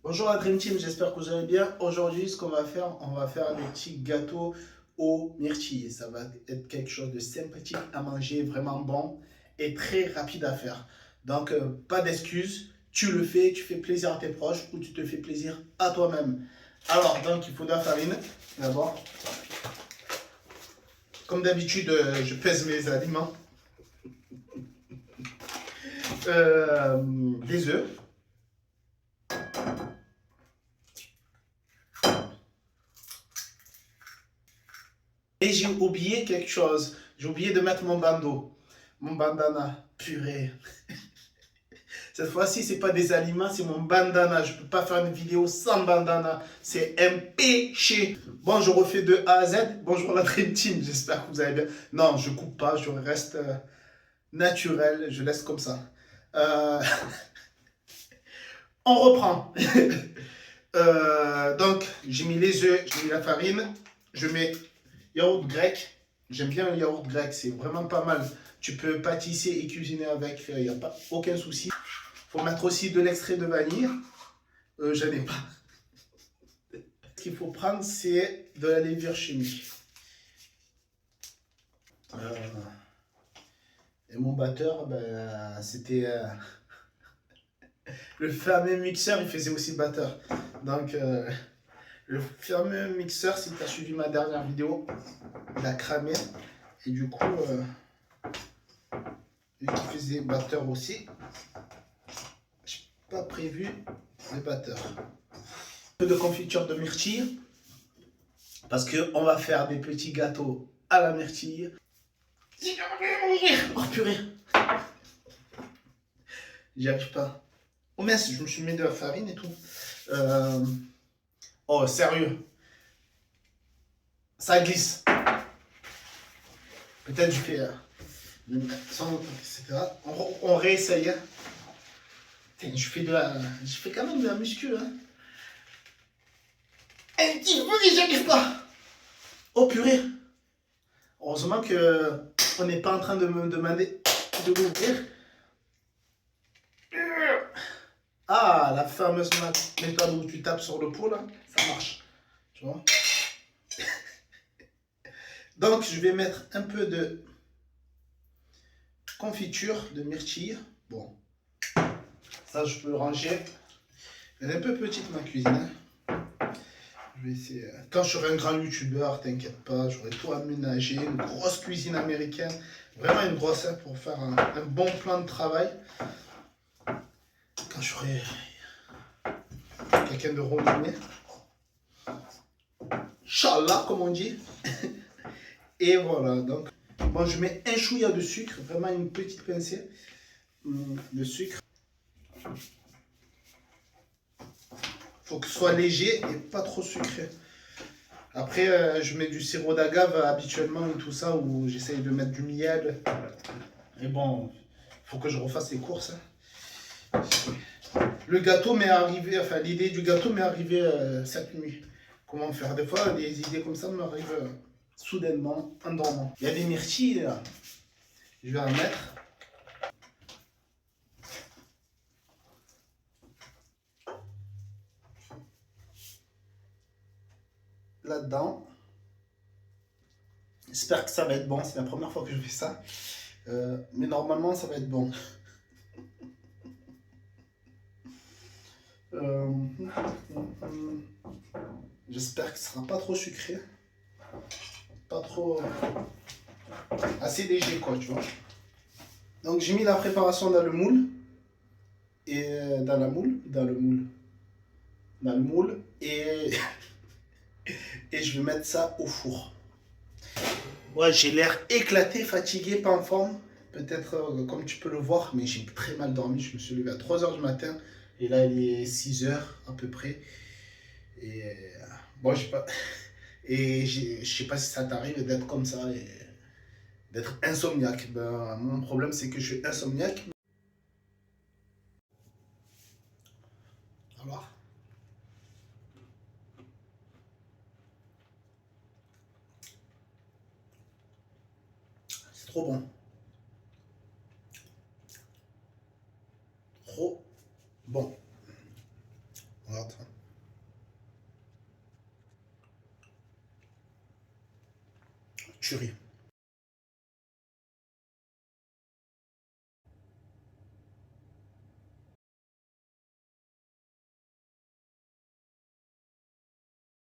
Bonjour la Dream Team, j'espère que vous allez bien. Aujourd'hui, ce qu'on va faire, on va faire des petits gâteaux aux myrtilles. Ça va être quelque chose de sympathique à manger, vraiment bon et très rapide à faire. Donc, pas d'excuses, tu le fais, tu fais plaisir à tes proches ou tu te fais plaisir à toi-même. Alors, donc, il faut de la farine, d'abord. Comme d'habitude, je pèse mes aliments. Des œufs. Et j'ai oublié quelque chose. J'ai oublié de mettre mon bandeau. Mon bandana. Purée. Cette fois-ci, c'est pas des aliments, c'est mon bandana. Je peux pas faire une vidéo sans bandana. C'est un péché. Bon, je refais de A à Z. Bonjour la Dream Team. J'espère que vous allez bien. Non, je coupe pas. Je reste naturel. Je laisse comme ça. Euh, on reprend. Donc, j'ai mis les œufs, j'ai mis la farine. Je mets yaourt grec. J'aime bien le yaourt grec. C'est vraiment pas mal. Tu peux pâtisser et cuisiner avec. Il n'y a pas aucun souci. Il faut mettre aussi de l'extrait de vanille. Je n'en ai pas. Ce qu'il faut prendre, c'est de la levure chimique. Et mon batteur, ben, c'était le fameux mixeur, il faisait aussi batteur. Donc, le fameux mixeur, si tu as suivi ma dernière vidéo, il a cramé. Et du coup, lui qui faisait batteur aussi, je n'ai pas prévu le batteur. Un peu de confiture de myrtille. Parce qu'on va faire des petits gâteaux à la myrtille. Oh purée. J'y arrive pas. Oh mince, je me suis mis de la farine et tout. Oh sérieux. Ça glisse. Peut-être je fais sans, etc. On réessaye. Putain, je fais quand même de la muscu. Hein. Un petit peu et j'y arrive pas. Oh purée. Heureusement que on n'est pas en train de me demander de m'ouvrir. Ah, la fameuse méthode où tu tapes sur le pot, là, ça marche. Tu vois? Donc, je vais mettre un peu de confiture de myrtille. Bon, ça, je peux le ranger. Elle est un peu petite, ma cuisine. Je vais essayer. Quand je serai un grand youtubeur, t'inquiète pas, j'aurai tout aménagé. Une grosse cuisine américaine. Vraiment une grosse, hein, pour faire un bon plan de travail. Quand je serai quelqu'un de renommé. Inch'Allah, comme on dit. Et voilà, donc, bon, je mets un chouïa de sucre, vraiment une petite pincée de sucre. Faut que ce soit léger et pas trop sucré. Après, je mets du sirop d'agave habituellement et tout ça, où j'essaye de mettre du miel. Et bon, faut que je refasse les courses. Hein. Le gâteau m'est arrivé, enfin l'idée du gâteau m'est arrivée cette nuit. Comment faire? Des fois, des idées comme ça m'arrivent soudainement en dormant. Il y a des myrtilles là. Je vais en mettre. Là-dedans. J'espère que ça va être bon. C'est la première fois que je fais ça. Mais normalement, ça va être bon. J'espère que ce sera pas trop sucré. Pas trop... assez léger, quoi, tu vois. Donc, j'ai mis la préparation dans le moule. Et dans le moule. Et... et je vais mettre ça au four. Ouais, j'ai l'air éclaté, fatigué, pas en forme. Peut-être comme tu peux le voir, mais j'ai très mal dormi. Je me suis levé à 3 h du matin. Et là, il est 6 h à peu près. Et bon, je sais pas. Et je sais pas si ça t'arrive d'être comme ça et d'être insomniaque. Ben, mon problème, c'est que je suis insomniaque. Alors, c'est trop bon. Trop bon. Regarde. tuerie.